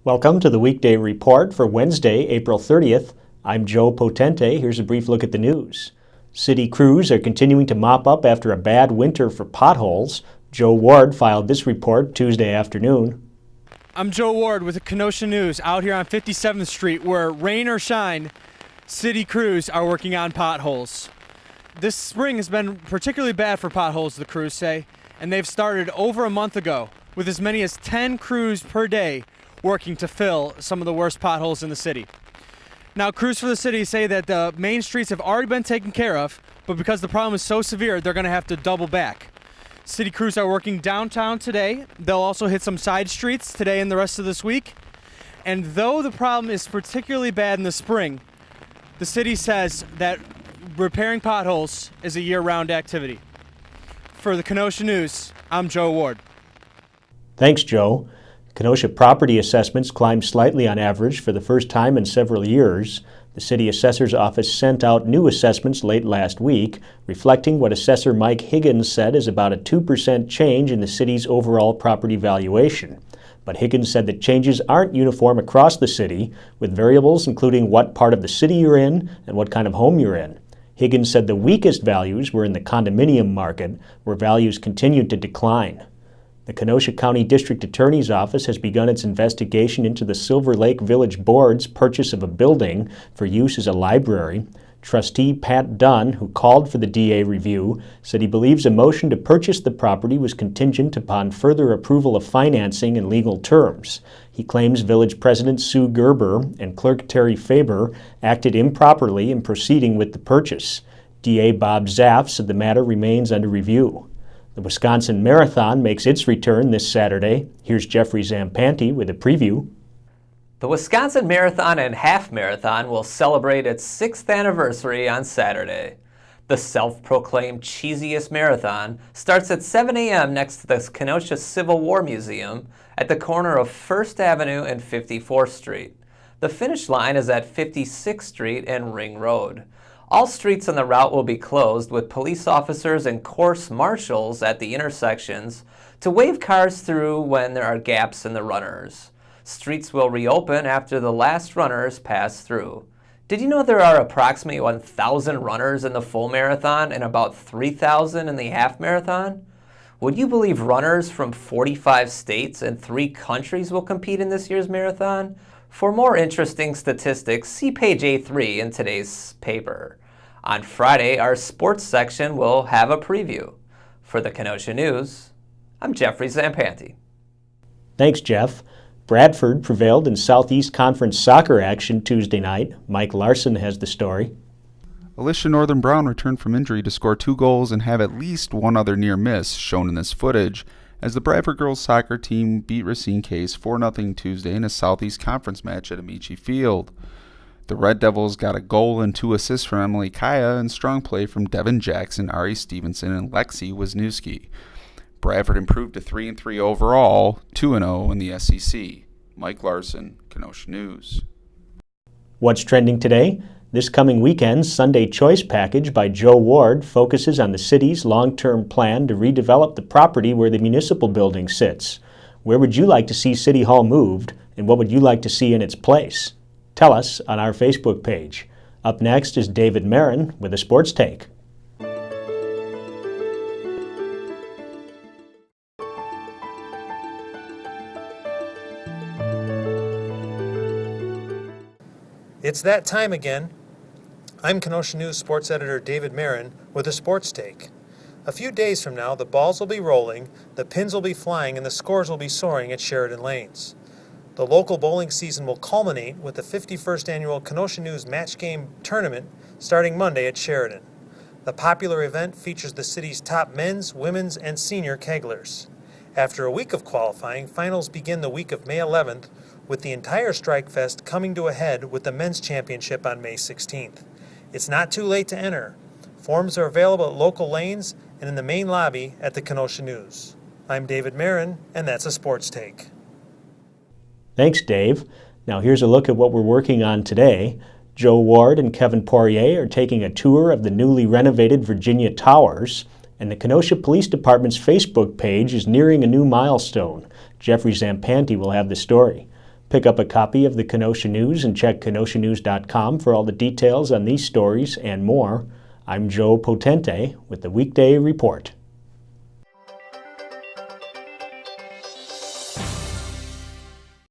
Welcome to the Weekday Report for Wednesday, April 30th. I'm Joe Potente. Here's a brief look at the news. City crews are continuing to mop up after a bad winter for potholes. Joe Ward filed this report Tuesday afternoon. I'm Joe Ward with the Kenosha News out here on 57th Street where, rain or shine, city crews are working on potholes. This spring has been particularly bad for potholes, the crews say, and they've started over a month ago with as many as 10 crews per day working to fill some of the worst potholes in the city. Now, crews for the city say that the main streets have already been taken care of, but because the problem is so severe, they're going to have to double back. City crews are working downtown today. They'll also hit some side streets today and the rest of this week. And though the problem is particularly bad in the spring, the city says that repairing potholes is a year-round activity. For the Kenosha News, I'm Joe Ward. Thanks, Joe. Kenosha property assessments climbed slightly on average for the first time in several years. The city assessor's office sent out new assessments late last week, reflecting what Assessor Mike Higgins said is about a 2% change in the city's overall property valuation. But Higgins said that changes aren't uniform across the city, with variables including what part of the city you're in and what kind of home you're in. Higgins said the weakest values were in the condominium market, where values continued to decline. The Kenosha County District Attorney's Office has begun its investigation into the Silver Lake Village Board's purchase of a building for use as a library. Trustee Pat Dunn, who called for the DA review, said he believes a motion to purchase the property was contingent upon further approval of financing and legal terms. He claims Village President Sue Gerber and Clerk Terry Faber acted improperly in proceeding with the purchase. DA Bob Zaff said the matter remains under review. The Wisconsin Marathon makes its return this Saturday. Here's Jeffrey Zampanti with a preview. The Wisconsin Marathon and Half Marathon will celebrate its 6th anniversary on Saturday. The self-proclaimed cheesiest marathon starts at 7 a.m. next to the Kenosha Civil War Museum at the corner of 1st Avenue and 54th Street. The finish line is at 56th Street and Ring Road. All streets on the route will be closed with police officers and course marshals at the intersections to wave cars through when there are gaps in the runners. Streets will reopen after the last runners pass through. Did you know there are approximately 1,000 runners in the full marathon and about 3,000 in the half marathon? Would you believe runners from 45 states and 3 countries will compete in this year's marathon? For more interesting statistics, see page A3 in today's paper. On Friday, our sports section will have a preview. For the Kenosha News, I'm Jeffrey Zampanti. Thanks, Jeff. Bradford prevailed in Southeast Conference soccer action Tuesday night. Mike Larson has the story. Alicia Northern Brown returned from injury to score 2 goals and have at least one other near miss shown in this footage, as the Bradford girls soccer team beat Racine Case 4-0 Tuesday in a Southeast Conference match at Amici Field. The Red Devils got a goal and 2 assists from Emily Kaya and strong play from Devin Jackson, Ari Stevenson, and Lexi Wisniewski. Bradford improved to 3-3 overall, 2-0 in the SEC. Mike Larson, Kenosha News. What's trending today? This coming weekend's Sunday Choice package by Joe Ward focuses on the city's long-term plan to redevelop the property where the municipal building sits. Where would you like to see City Hall moved, and what would you like to see in its place? Tell us on our Facebook page. Up next is David Marin with a sports take. It's that time again. I'm Kenosha News sports editor David Marin with a sports take. A few days from now, the balls will be rolling, the pins will be flying, and the scores will be soaring at Sheridan Lanes. The local bowling season will culminate with the 51st annual Kenosha News Match Game Tournament starting Monday at Sheridan. The popular event features the city's top men's, women's, and senior keglers. After a week of qualifying, finals begin the week of May 11th, with the entire Strike Fest coming to a head with the men's championship on May 16th. It's not too late to enter. Forms are available at local lanes and in the main lobby at the Kenosha News. I'm David Marin, and that's a sports take. Thanks, Dave. Now here's a look at what we're working on today. Joe Ward and Kevin Poirier are taking a tour of the newly renovated Virginia Towers, and the Kenosha Police Department's Facebook page is nearing a new milestone. Jeffrey Zampanti will have the story. Pick up a copy of the Kenosha News and check kenoshanews.com for all the details on these stories and more. I'm Joe Potente with the Weekday Report.